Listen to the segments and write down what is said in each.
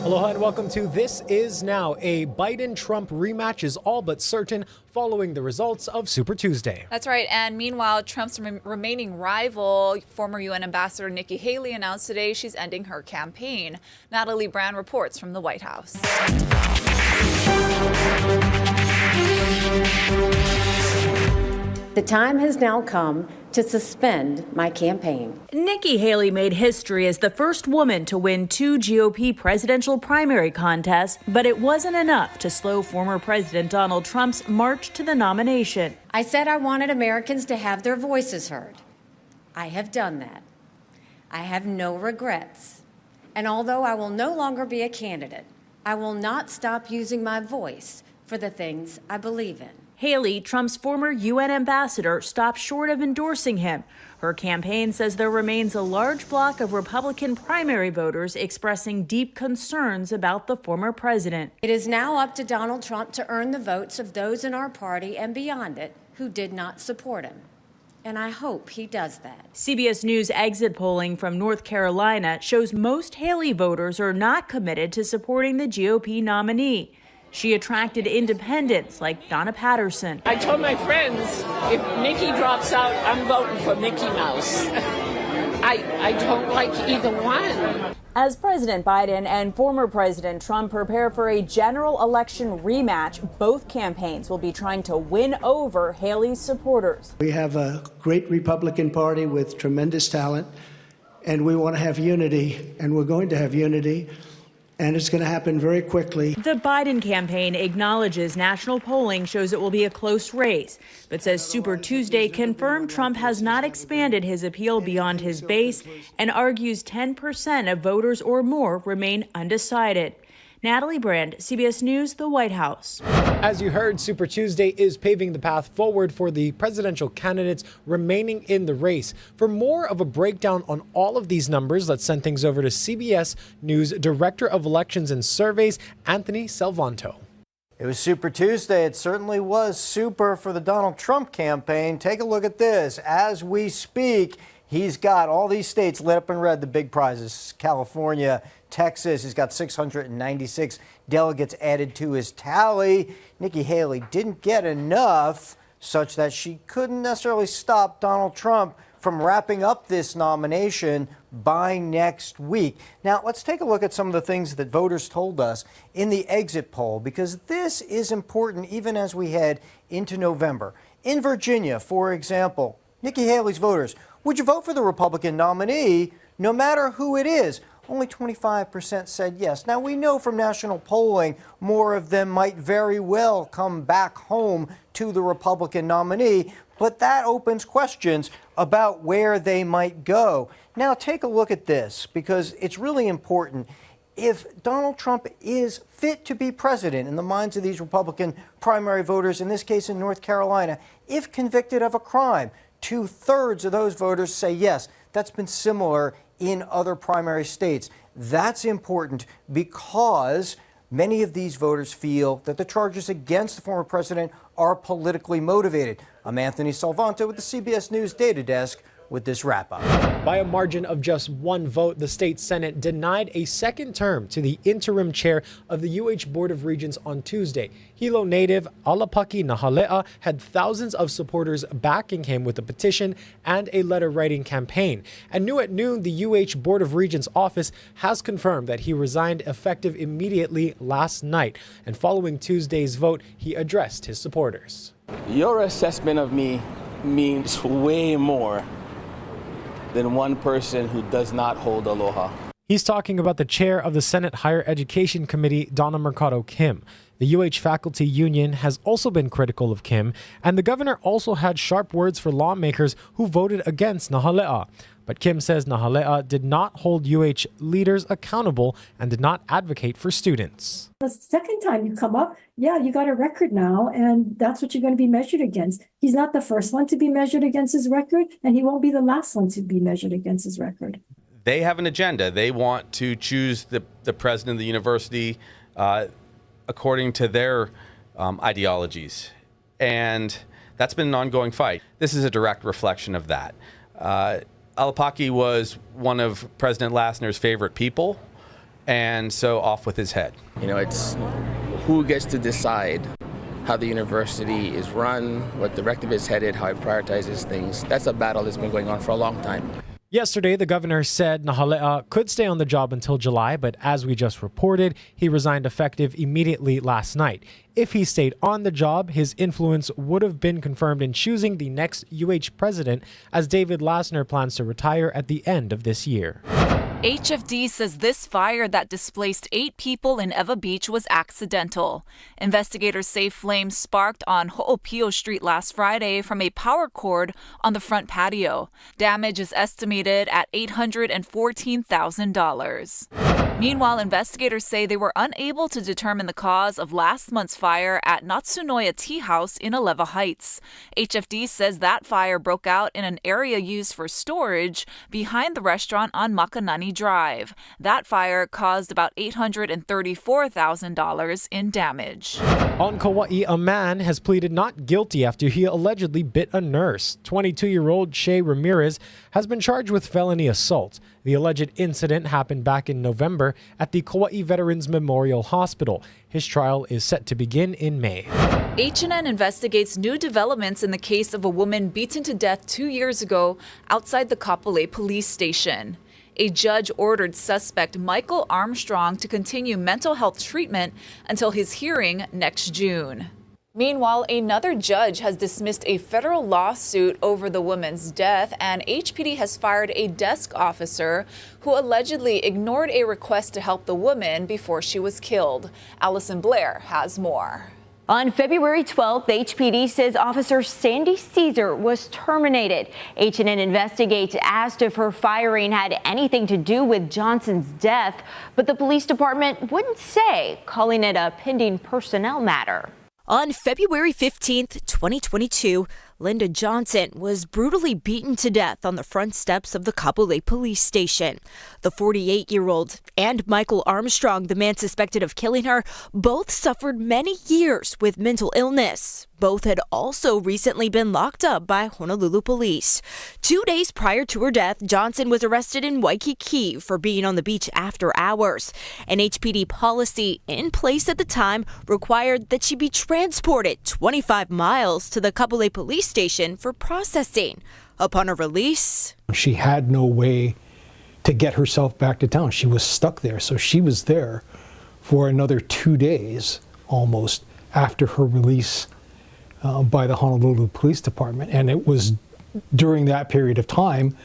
Aloha and welcome to This Is Now. A Biden-Trump rematch is all but certain following the results of Super Tuesday. That's right. And meanwhile, Trump's remaining rival, former UN Ambassador Nikki Haley, announced today she's ending her campaign. Natalie Brand reports from the White House. The time has now come to suspend my campaign. Nikki Haley made history as the first woman to win 2 GOP presidential primary contests, but it wasn't enough to slow former President Donald Trump's march to the nomination. I said I wanted Americans to have their voices heard. I have done that. I have no regrets. And although I will no longer be a candidate, I will not stop using my voice for the things I believe in. Haley, Trump's former UN ambassador, stopped short of endorsing him. Her campaign says there remains a large block of Republican primary voters expressing deep concerns about the former president. It is now up to Donald Trump to earn the votes of those in our party and beyond it who did not support him. And I hope he does that. CBS News exit polling from North Carolina shows most Haley voters are not committed to supporting the GOP nominee. She attracted independents like Donna Patterson. I told my friends, if Mickey drops out, I'm voting for Mickey Mouse. I don't like either one. As President Biden and former President Trump prepare for a general election rematch, both campaigns will be trying to win over Haley's supporters. We have a great Republican Party with tremendous talent, and we want to have unity, and we're going to have unity. And it's going to happen very quickly. The Biden campaign acknowledges national polling shows it will be a close race, but says Super Tuesday confirmed Trump has not expanded his appeal beyond his base and argues 10% of voters or more remain undecided. Natalie Brand, CBS News, the White House. As you heard, Super Tuesday is paving the path forward for the presidential candidates remaining in the race. For more of a breakdown on all of these numbers, let's send things over to CBS News Director of Elections and Surveys, Anthony Salvanto. It was Super Tuesday. It certainly was super for the Donald Trump campaign. Take a look at this. As we speak, he's got all these states lit up in red, the big prizes. California, Texas, he's got 696 delegates added to his tally. Nikki Haley didn't get enough such that she couldn't necessarily stop Donald Trump from wrapping up this nomination by next week. Now, let's take a look at some of the things that voters told us in the exit poll, because this is important even as we head into November. In Virginia, for example, Nikki Haley's voters, would you vote for the Republican nominee no matter who it is? Only 25% said yes. Now, we know from national polling, more of them might very well come back home to the Republican nominee, but that opens questions about where they might go. Now, take a look at this, because it's really important. If Donald Trump is fit to be president in the minds of these Republican primary voters, in this case in North Carolina, if convicted of a crime, 2/3 of those voters say yes. That's been similar in other primary states. That's important because many of these voters feel that the charges against the former president are politically motivated. I'm Anthony Salvanto with the CBS News Data Desk with this wrap-up. By a margin of just one vote, the state Senate denied a second term to the interim chair of the UH Board of Regents on Tuesday. Hilo native Alapaki Nahalea had thousands of supporters backing him with a petition and a letter-writing campaign. And new at noon, the UH Board of Regents office has confirmed that he resigned effective immediately last night. And following Tuesday's vote, he addressed his supporters. Your assessment of me means way more than one person who does not hold aloha. He's talking about the chair of the Senate Higher Education Committee, Donna Mercado Kim. The UH Faculty Union has also been critical of Kim, and the governor also had sharp words for lawmakers who voted against Nahalea. But Kim says Nahalea did not hold UH leaders accountable and did not advocate for students. The second time you come up, yeah, you got a record now, and that's what you're going to be measured against. He's not the first one to be measured against his record, and he won't be the last one to be measured against his record. They have an agenda. They want to choose the president of the university according to their ideologies. And that's been an ongoing fight. This is a direct reflection of that. Alapaki was one of President Lassner's favorite people, and so off with his head. You know, it's who gets to decide how the university is run, what directive is headed, how it prioritizes things. That's a battle that's been going on for a long time. Yesterday, the governor said Nahalea could stay on the job until July, but as we just reported, he resigned effective immediately last night. If he stayed on the job, his influence would have been confirmed in choosing the next UH president, as David Lassner plans to retire at the end of this year. HFD says this fire that displaced 8 people in Eva Beach was accidental. Investigators say flames sparked on Ho'opio Street last Friday from a power cord on the front patio. Damage is estimated at $814,000. Meanwhile, investigators say they were unable to determine the cause of last month's fire at Natsunoya Tea House in Aleva Heights. HFD says that fire broke out in an area used for storage behind the restaurant on Makanani Drive. That fire caused about $834,000 in damage. On Kauai, a man has pleaded not guilty after he allegedly bit a nurse. 22-year-old Shea Ramirez has been charged with felony assault. The alleged incident happened back in November at the Kauai Veterans Memorial Hospital. His trial is set to begin in May. HNN investigates new developments in the case of a woman beaten to death 2 years ago outside the Kapolei police station. A judge ordered suspect Michael Armstrong to continue mental health treatment until his hearing next June. Meanwhile, another judge has dismissed a federal lawsuit over the woman's death, and HPD has fired a desk officer who allegedly ignored a request to help the woman before she was killed. Allison Blair has more. On February 12th, HPD says Officer Sandy Caesar was terminated. HNN investigates asked if her firing had anything to do with Johnson's death, but the police department wouldn't say, calling it a pending personnel matter. On February 15th, 2022, Linda Johnson was brutally beaten to death on the front steps of the Kapolei police station. The 48-year-old and Michael Armstrong, the man suspected of killing her, both suffered many years with mental illness. Both had also recently been locked up by Honolulu police. 2 days prior to her death, Johnson was arrested in Waikiki for being on the beach after hours. An HPD policy in place at the time required that she be transported 25 miles to the Kapolei police station for processing. Upon her release, she had no way to get herself back to town. She was stuck there. So she was there for another 2 days almost after her release by the Honolulu Police Department. And it was during that period of time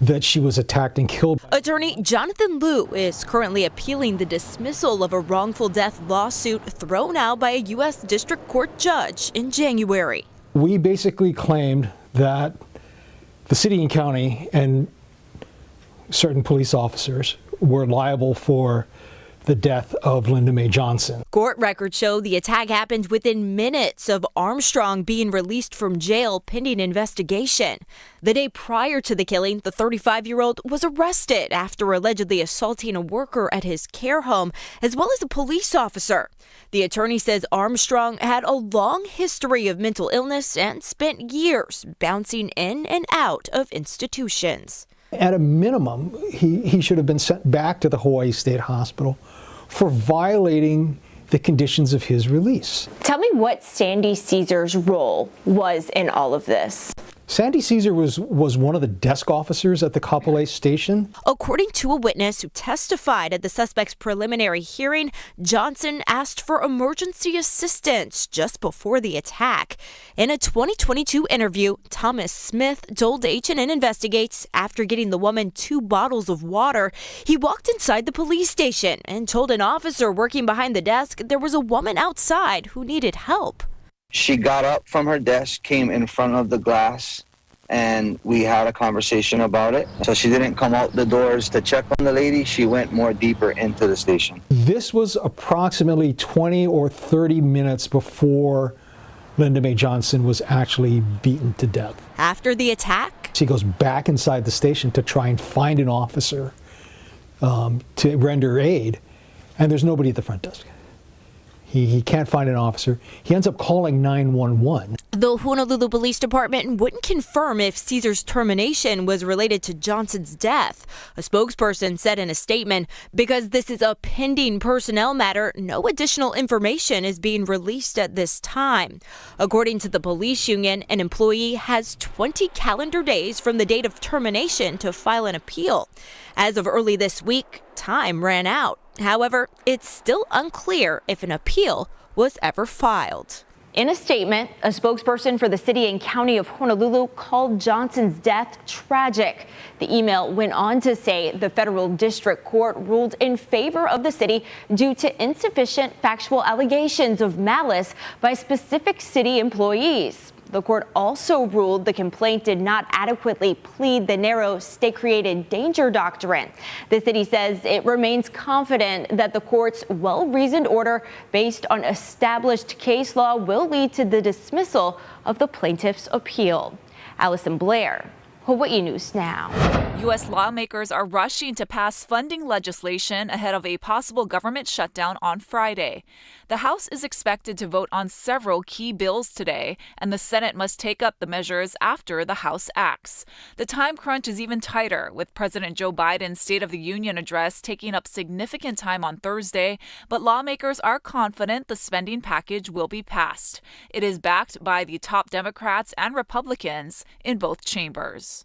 that she was attacked and killed. Attorney Jonathan Liu is currently appealing the dismissal of a wrongful death lawsuit thrown out by a U.S. District Court judge in January. We basically claimed that the city and county and certain police officers were liable for the death of Linda Mae Johnson. Court records show the attack happened within minutes of Armstrong being released from jail pending investigation. The day prior to the killing, the 35-year-old was arrested after allegedly assaulting a worker at his care home, as well as a police officer. The attorney says Armstrong had a long history of mental illness and spent years bouncing in and out of institutions. At a minimum, he should have been sent back to the Hawaii State Hospital for violating the conditions of his release. Tell me what Sandy Caesar's role was in all of this. Sandy Caesar was one of the desk officers at the Kapolei station. According to a witness who testified at the suspect's preliminary hearing, Johnson asked for emergency assistance just before the attack. In a 2022 interview, Thomas Smith told HNN Investigates after getting the woman 2 bottles of water, he walked inside the police station and told an officer working behind the desk there was a woman outside who needed help. She got up from her desk, came in front of the glass, and we had a conversation about it. So she didn't come out the doors to check on the lady. She went more deeper into the station. This was approximately 20 or 30 minutes before Linda Mae Johnson was actually beaten to death. After the attack, she goes back inside the station to try and find an officer to render aid, and there's nobody at the front desk. He can't find an officer. He ends up calling 911. The Honolulu Police Department wouldn't confirm if Caesar's termination was related to Johnson's death. A spokesperson said in a statement, because this is a pending personnel matter, no additional information is being released at this time. According to the police union, an employee has 20 calendar days from the date of termination to file an appeal. As of early this week, time ran out. However, it's still unclear if an appeal was ever filed. In a statement, a spokesperson for the city and county of Honolulu called Johnson's death tragic. The email went on to say the federal district court ruled in favor of the city due to insufficient factual allegations of malice by specific city employees. The court also ruled the complaint did not adequately plead the narrow state-created danger doctrine. The city says it remains confident that the court's well-reasoned order based on established case law will lead to the dismissal of the plaintiff's appeal. Allison Blair, Hawaii News Now. U.S. lawmakers are rushing to pass funding legislation ahead of a possible government shutdown on Friday. The House is expected to vote on several key bills today, and the Senate must take up the measures after the House acts. The time crunch is even tighter, with President Joe Biden's State of the Union address taking up significant time on Thursday, but lawmakers are confident the spending package will be passed. It is backed by the top Democrats and Republicans in both chambers.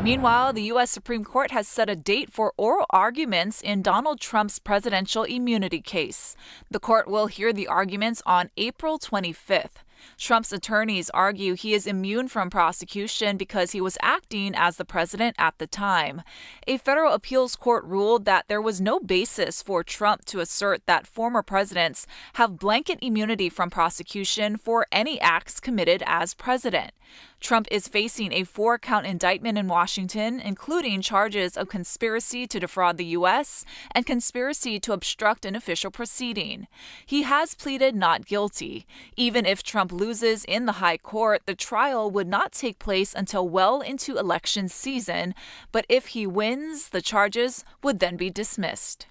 Meanwhile, the U.S. Supreme Court has set a date for oral arguments in Donald Trump's presidential immunity case. The court will hear the arguments on April 25th. Trump's attorneys argue he is immune from prosecution because he was acting as the president at the time. A federal appeals court ruled that there was no basis for Trump to assert that former presidents have blanket immunity from prosecution for any acts committed as president. Trump is facing a 4-count indictment in Washington, including charges of conspiracy to defraud the U.S. and conspiracy to obstruct an official proceeding. He has pleaded not guilty. Even if Trump loses in the high court, the trial would not take place until well into election season. But if he wins, the charges would then be dismissed.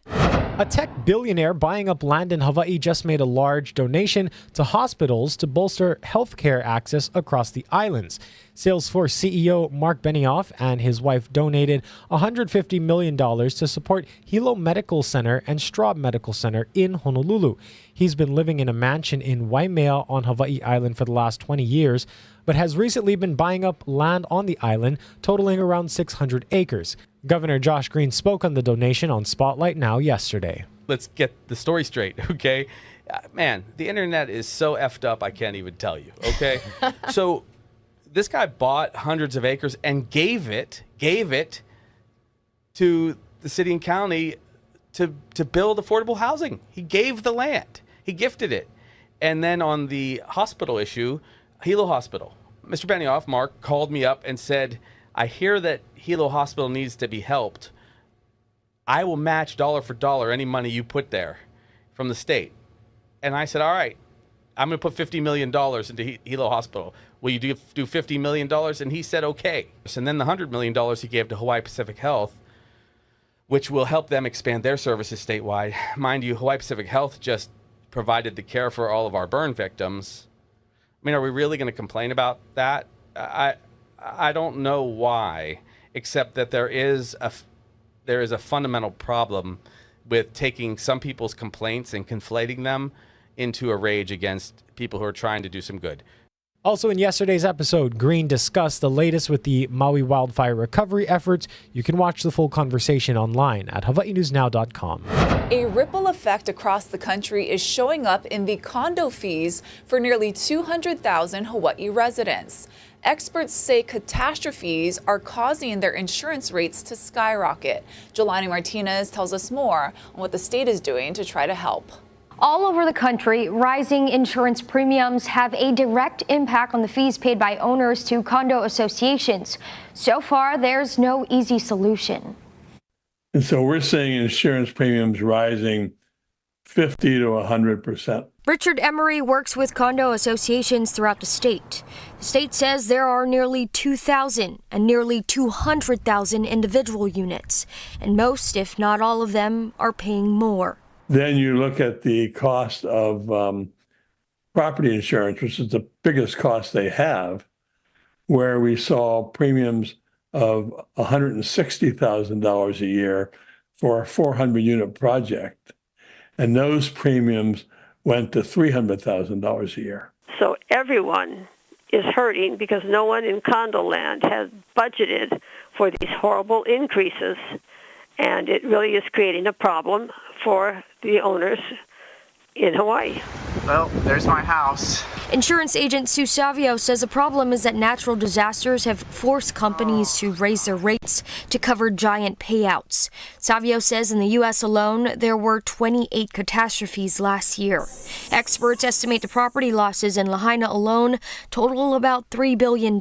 A tech billionaire buying up land in Hawaii just made a large donation to hospitals to bolster healthcare access across the islands. Salesforce CEO Mark Benioff and his wife donated $150 million to support Hilo Medical Center and Straub Medical Center in Honolulu. He's been living in a mansion in Waimea on Hawaii Island for the last 20 years, but has recently been buying up land on the island, totaling around 600 acres. Governor Josh Green spoke on the donation on Spotlight Now yesterday. Let's get the story straight, okay? Man, the internet is so effed up, I can't even tell you, okay? So this guy bought hundreds of acres and gave it to the city and county to build affordable housing. He gave the land. He gifted it. And then on the hospital issue, Hilo Hospital, Mr. Benioff, Mark, called me up and said, I hear that Hilo Hospital needs to be helped. I will match dollar for dollar any money you put there from the state. And I said, all right, I'm going to put $50 million into Hilo Hospital. Will you do $50 million? And he said, okay. And then the $100 million he gave to Hawaii Pacific Health, which will help them expand their services statewide. Mind you, Hawaii Pacific Health just provided the care for all of our burn victims. I mean, are we really going to complain about that? I don't know why, except that there is a fundamental problem with taking some people's complaints and conflating them into a rage against people who are trying to do some good. Also in yesterday's episode, Green discussed the latest with the Maui wildfire recovery efforts. You can watch the full conversation online at hawaiinewsnow.com. A ripple effect across the country is showing up in the condo fees for nearly 200,000 Hawaii residents. Experts say catastrophes are causing their insurance rates to skyrocket. Jelani Martinez tells us more on what the state is doing to try to help. All over the country, rising insurance premiums have a direct impact on the fees paid by owners to condo associations. So far, there's no easy solution. And so we're seeing insurance premiums rising 50 to 100%. Richard Emery works with condo associations throughout the state. The state says there are nearly 2,000 and nearly 200,000 individual units, and most, if not all of them, are paying more. Then you look at the cost of property insurance, which is the biggest cost they have, where we saw premiums of $160,000 a year for a 400-unit project. And those premiums went to $300,000 a year. So everyone is hurting because no one in condo land has budgeted for these horrible increases. And it really is creating a problem for the owners in Hawaii. Well, there's my house. Insurance agent Sue Savio says the problem is that natural disasters have forced companies to raise their rates to cover giant payouts. Savio says in the U.S. alone, there were 28 catastrophes last year. Experts estimate the property losses in Lahaina alone total about $3 billion.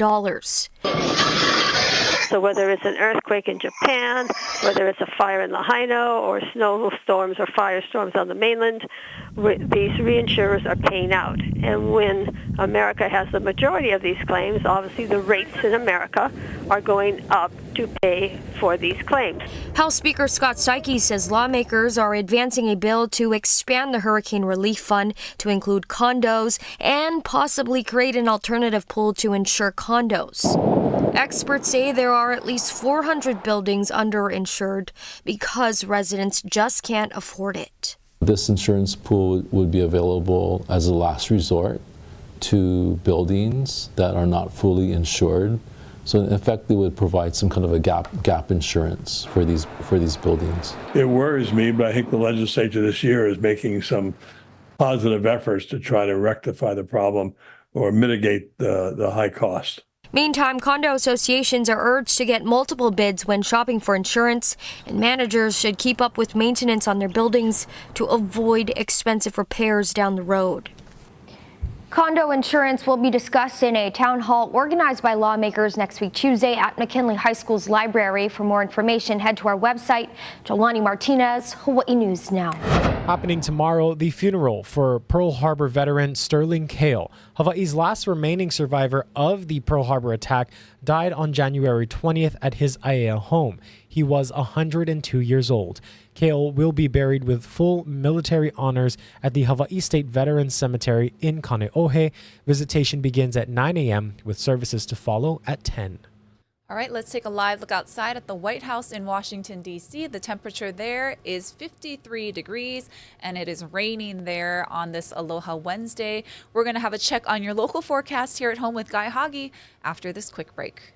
So whether it's an earthquake in Japan, whether it's a fire in Lahaina, or snowstorms or firestorms on the mainland, these reinsurers are paying out. And when America has the majority of these claims, obviously the rates in America are going up to pay for these claims. House Speaker Scott Saiki says lawmakers are advancing a bill to expand the Hurricane Relief Fund to include condos and possibly create an alternative pool to insure condos. Experts say there are at least 400 buildings underinsured because residents just can't afford it. This insurance pool would be available as a last resort to buildings that are not fully insured. So in effect, it would provide some kind of a gap insurance for these buildings. It worries me, but I think the legislature this year is making some positive efforts to try to rectify the problem or mitigate the high cost. Meantime, condo associations are urged to get multiple bids when shopping for insurance, and managers should keep up with maintenance on their buildings to avoid expensive repairs down the road. Condo insurance will be discussed in a town hall organized by lawmakers next week Tuesday at McKinley High School's library. For more information, head to our website. Jelani Martinez, Hawaii News Now. Happening tomorrow, the funeral for Pearl Harbor veteran Sterling Cale. Hawaii's last remaining survivor of the Pearl Harbor attack died on January 20th at his Aiea home. He was 102 years old. Cale will be buried with full military honors at the Hawaii State Veterans Cemetery in Kaneohe. Visitation begins at 9 a.m. with services to follow at 10. All right, let's take a live look outside at the White House in Washington, D.C. The temperature there is 53 degrees, and it is raining there on this Aloha Wednesday. We're going to have a check on your local forecast here at home with Guy Hagi after this quick break.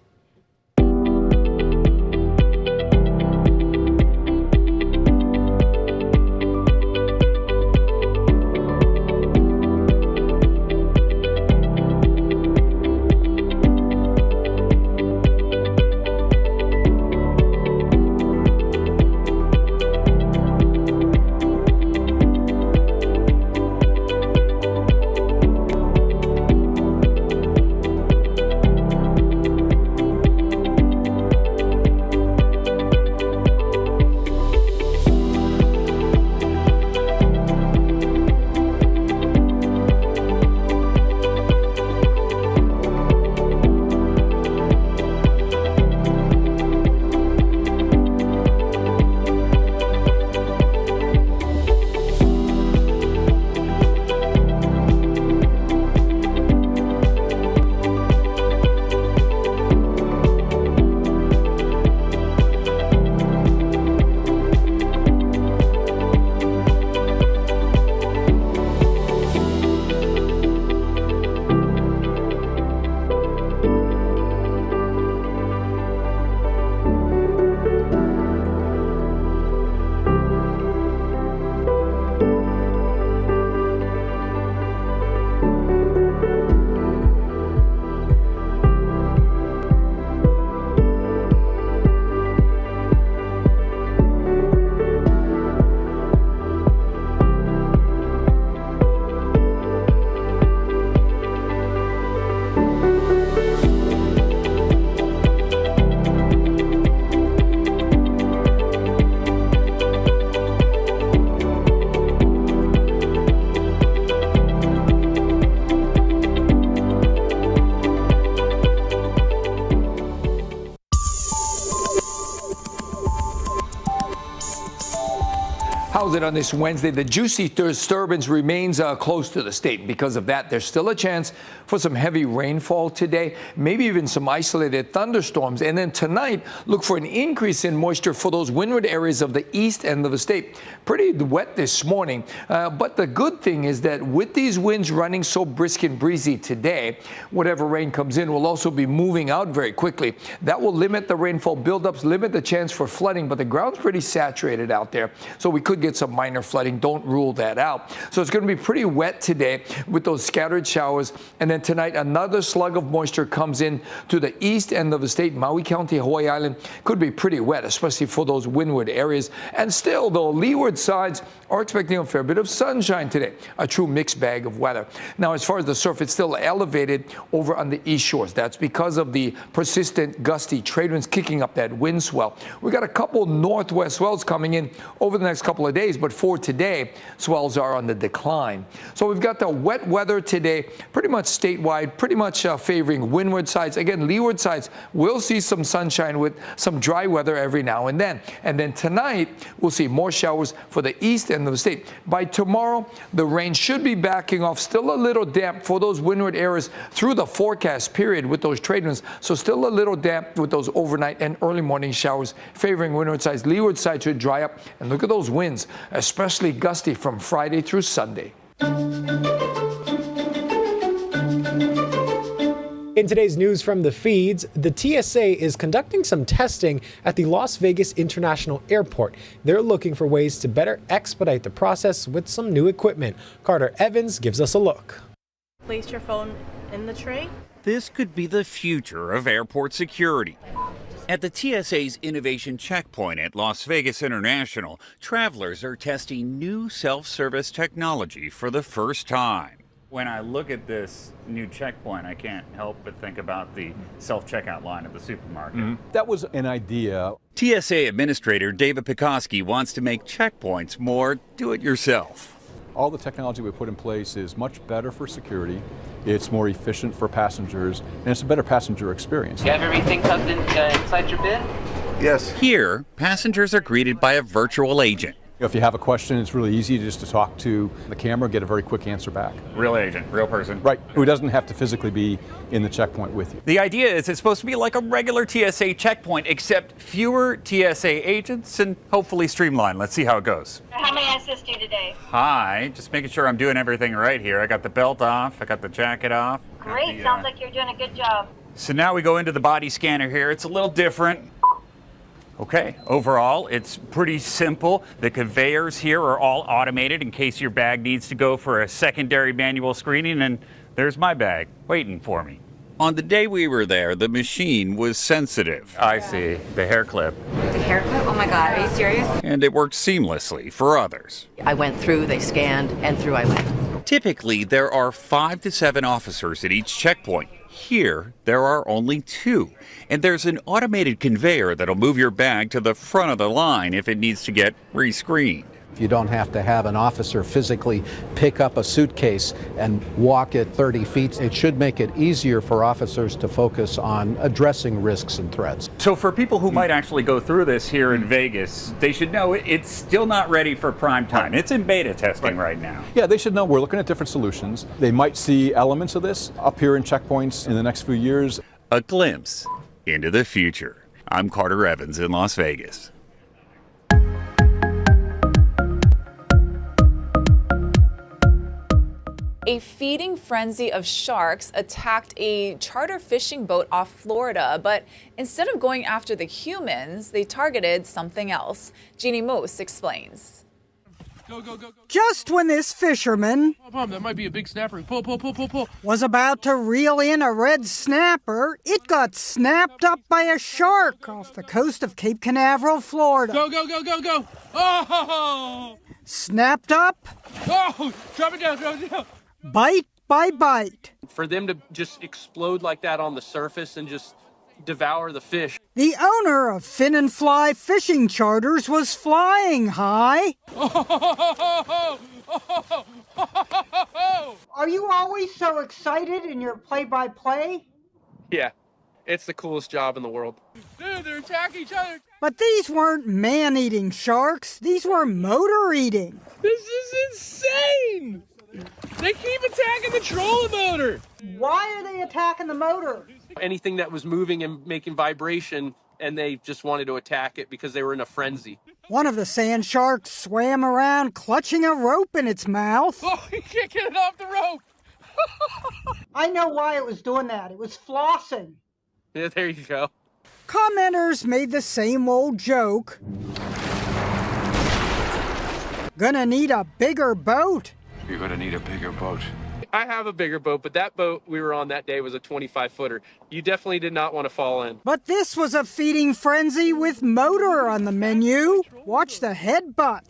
unfolded on this Wednesday. The juicy disturbance remains close to the state. Because of that, there's still a chance for some heavy rainfall today, maybe even some isolated thunderstorms. And then tonight, look for an increase in moisture for those windward areas of the east end of the state. Pretty wet this morning, but the good thing is that with these winds running so brisk and breezy today, whatever rain comes in will also be moving out very quickly. That will limit the rainfall buildups, limit the chance for flooding, but the ground's pretty saturated out there, so we could get some minor flooding. Don't rule that out. So it's going to be pretty wet today with those scattered showers, and then tonight another slug of moisture comes in to the east end of the state. Maui County, Hawaii Island could be pretty wet, especially for those windward areas. And still, though, leeward sides are expecting a fair bit of sunshine today, a true mixed bag of weather. Now, as far as the surf, it's still elevated over on the east shores. That's because of the persistent gusty trade winds kicking up that wind swell. We got a couple northwest swells coming in over the next couple of days, but for today, swells are on the decline. So we've got the wet weather today, pretty much statewide, pretty much favoring windward sides. Again, leeward sides will see some sunshine with some dry weather every now and then. And then tonight, we'll see more showers for the east end of the state. By tomorrow, the rain should be backing off. Still a little damp for those windward areas through the forecast period with those trade winds. So still a little damp with those overnight and early morning showers favoring windward sides. Leeward side should dry up. And look at those winds, especially gusty from Friday through Sunday. In today's news from the feeds, the TSA is conducting some testing at the Las Vegas International Airport. They're looking for ways to better expedite the process with some new equipment. Carter Evans gives us a look. Place your phone in the tray. This could be the future of airport security. At the TSA's Innovation Checkpoint at Las Vegas International, travelers are testing new self-service technology for the first time. When I look at this new checkpoint, I can't help but think about the self-checkout line at the supermarket. That was an idea. TSA Administrator David Pekoski wants to make checkpoints more do-it-yourself. All the technology we put in place is much better for security, it's more efficient for passengers, and it's a better passenger experience. You have everything tucked in, inside your bin? Yes. Here, passengers are greeted by a virtual agent. If you have a question, it's really easy just to talk to the camera, get a very quick answer back. Real agent, real person. Right, who doesn't have to physically be in the checkpoint with you. The idea is it's supposed to be like a regular TSA checkpoint, except fewer TSA agents and hopefully streamlined. Let's see how it goes. How may I assist you today? Hi, just making sure I'm doing everything right here. I got the belt off, I got the jacket off. Great, sounds like you're doing a good job. So now we go into the body scanner here. It's a little different. Okay, overall, it's pretty simple. The conveyors here are all automated in case your bag needs to go for a secondary manual screening, and there's my bag waiting for me. On the day we were there, the machine was sensitive. I see, the hair clip. The hair clip? Oh my God, are you serious? And it worked seamlessly for others. I went through, they scanned, and through I went. Typically, there are 5 to 7 officers at each checkpoint. Here, there are only 2, and there's an automated conveyor that'll move your bag to the front of the line if it needs to get rescreened. You don't have to have an officer physically pick up a suitcase and walk it 30 feet. It should make it easier for officers to focus on addressing risks and threats. So for people who might actually go through this here in Vegas, they should know it's still not ready for prime time. It's in beta testing right now. Yeah, they should know we're looking at different solutions. They might see elements of this up here in checkpoints in the next few years. A glimpse into the future. I'm Carter Evans in Las Vegas. A feeding frenzy of sharks attacked a charter fishing boat off Florida, but instead of going after the humans, they targeted something else. Jeannie Moose explains. Go, go, go, go. Just when this fisherman that might be a big snapper. Pull. Was about to reel in a red snapper, it got snapped up by a shark off the coast of Cape Canaveral, Florida. Go. Oh! Snapped up. Oh! Drop it down. Bite by bite. For them to just explode like that on the surface and just devour the fish. The owner of Fin and Fly Fishing Charters was flying high. Are you always so excited in your play-by-play? Yeah. It's the coolest job in the world. Dude, they're attacking each other. But these weren't man-eating sharks. These were motor-eating. This is insane! They keep attacking the trolling motor. Why are they attacking the motor? Anything that was moving and making vibration, and they just wanted to attack it because they were in a frenzy. One of the sand sharks swam around clutching a rope in its mouth. Oh, you can't get it off the rope. I know why it was doing that. It was flossing. Yeah, there you go. Commenters made the same old joke. Gonna need a bigger boat. You're gonna need a bigger boat. I have a bigger boat, but that boat we were on that day was a 25-footer. You definitely did not want to fall in. But this was a feeding frenzy with motor on the menu. Watch the headbutt.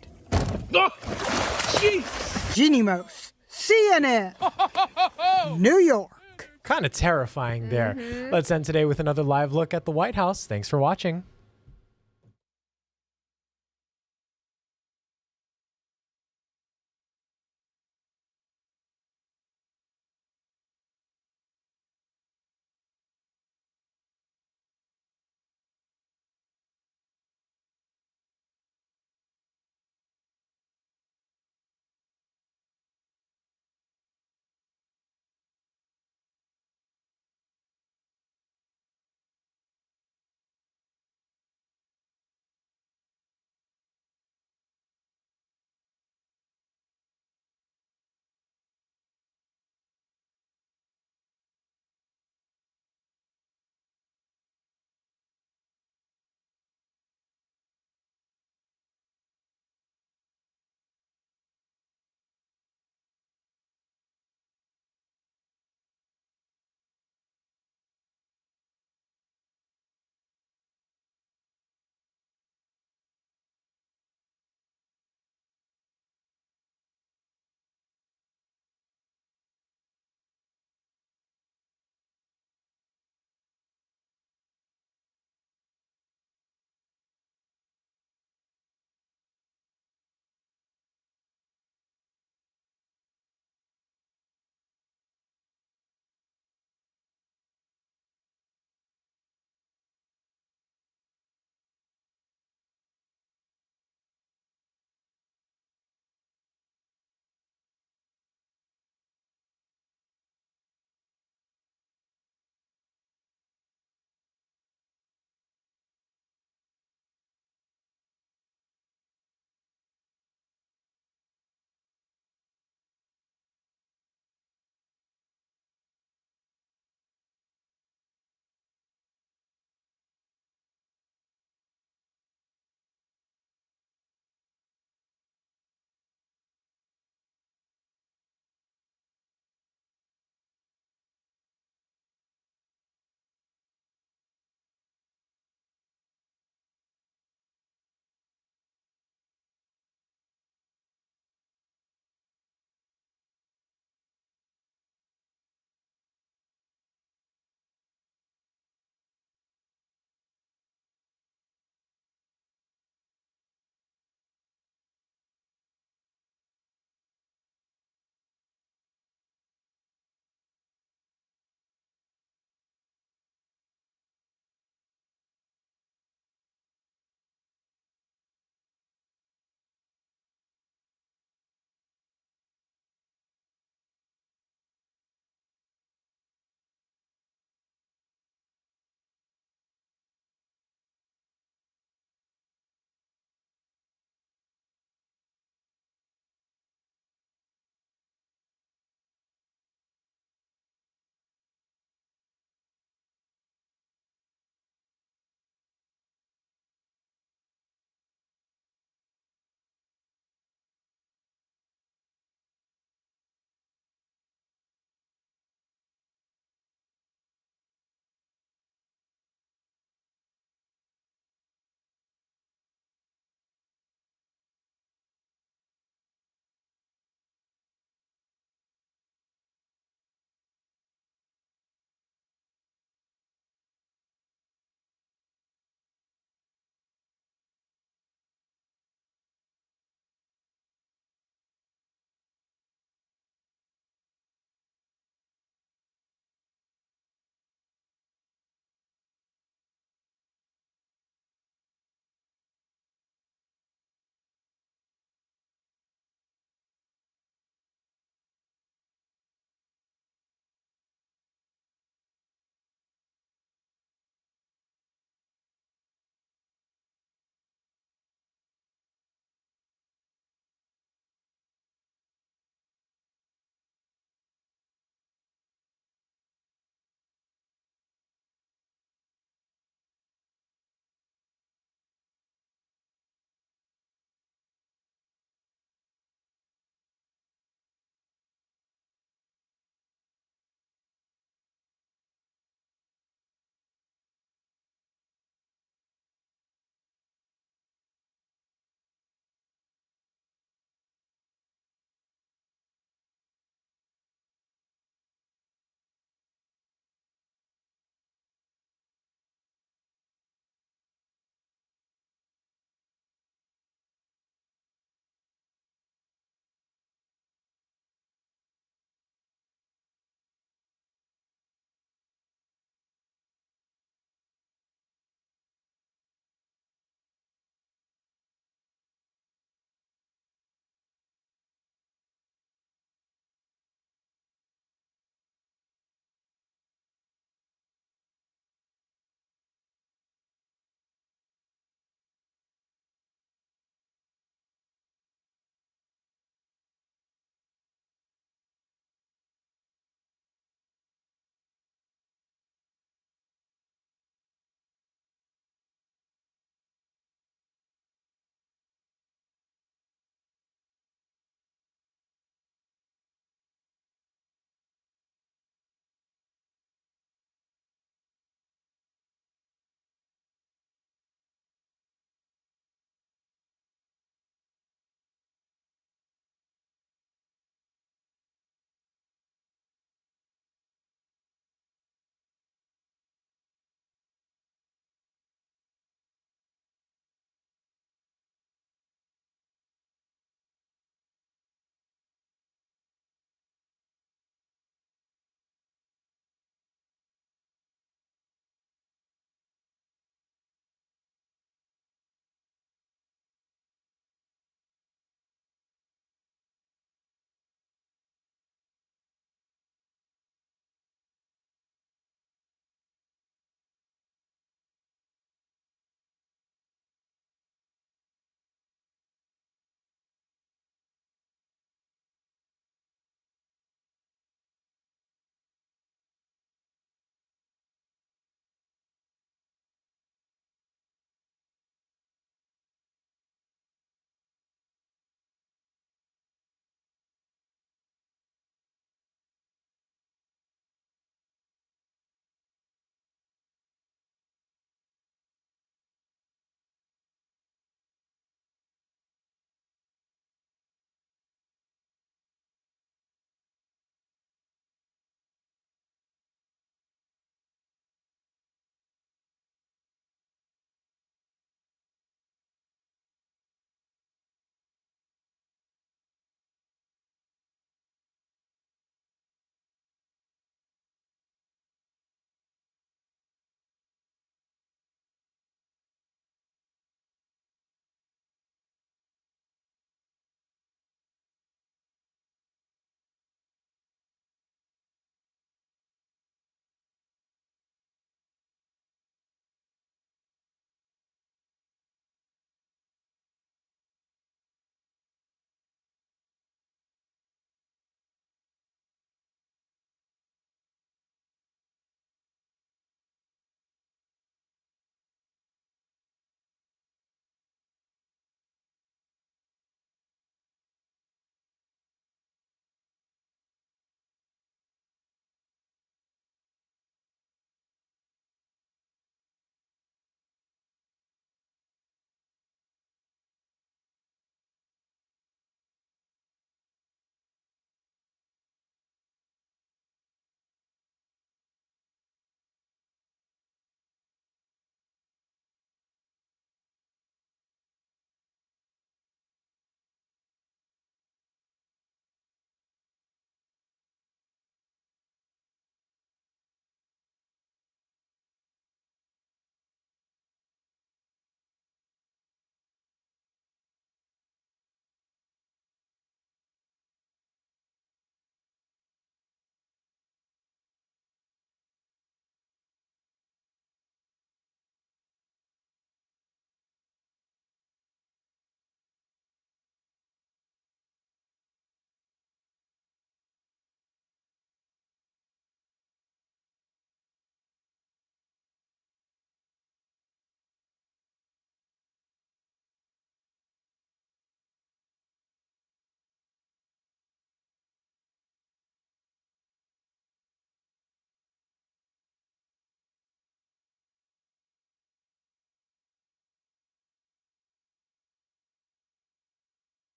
Oh, jeez. Jeannie Mose, CNN, New York. Kind of terrifying there. Let's end today with another live look at the White House. Thanks for watching.